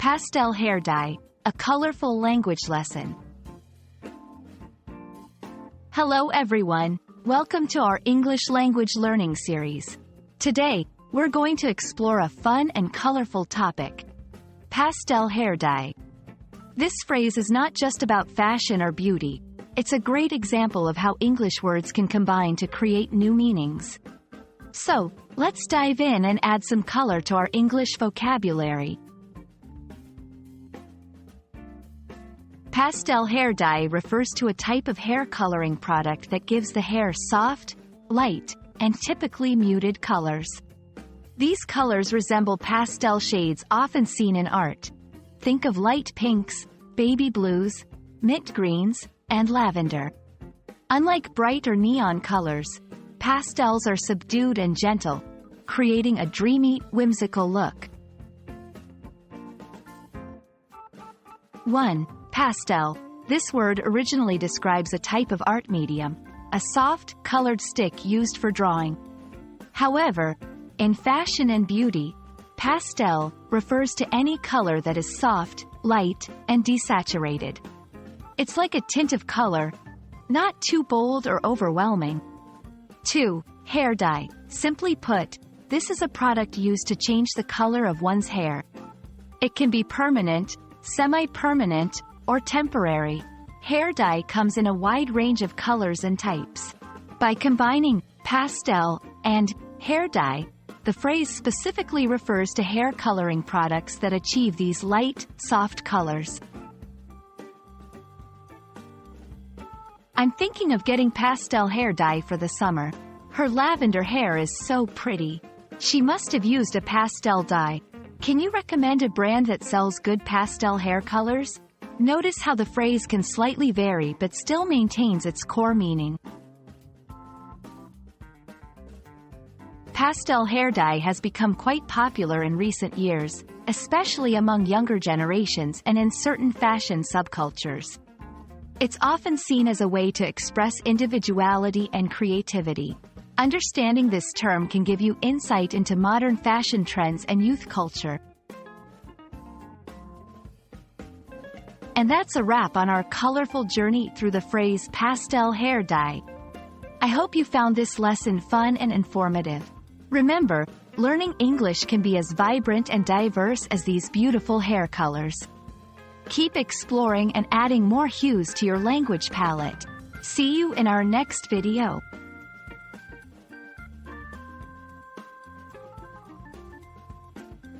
Pastel Hair Dye, a colorful language lesson. Hello everyone, welcome to our English language learning series. Today, we're going to explore a fun and colorful topic. Pastel hair dye. This phrase is not just about fashion or beauty. It's a great example of how English words can combine to create new meanings. So, let's dive in and add some color to our English vocabulary. Pastel hair dye refers to a type of hair coloring product that gives the hair soft, light, and typically muted colors. These colors resemble pastel shades often seen in art. Think of light pinks, baby blues, mint greens, and lavender. Unlike bright or neon colors, pastels are subdued and gentle, creating a dreamy, whimsical look. 1. Pastel. This word originally describes a type of art medium, a soft, colored stick used for drawing. However, in fashion and beauty, pastel refers to any color that is soft, light, and desaturated. It's like a tint of color, not too bold or overwhelming. 2. Hair dye. Simply put, this is a product used to change the color of one's hair. It can be permanent, semi-permanent, or temporary. Hair dye comes in a wide range of colors and types. By combining pastel and hair dye, the phrase specifically refers to hair coloring products that achieve these light, soft colors. I'm thinking of getting pastel hair dye for the summer. Her lavender hair is so pretty. She must have used a pastel dye. Can you recommend a brand that sells good pastel hair colors? Notice how the phrase can slightly vary but still maintains its core meaning. Pastel hair dye has become quite popular in recent years, especially among younger generations and in certain fashion subcultures. It's often seen as a way to express individuality and creativity. Understanding this term can give you insight into modern fashion trends and youth culture. And that's a wrap on our colorful journey through the phrase pastel hair dye. I hope you found this lesson fun and informative. Remember, learning English can be as vibrant and diverse as these beautiful hair colors. Keep exploring and adding more hues to your language palette. See you in our next video.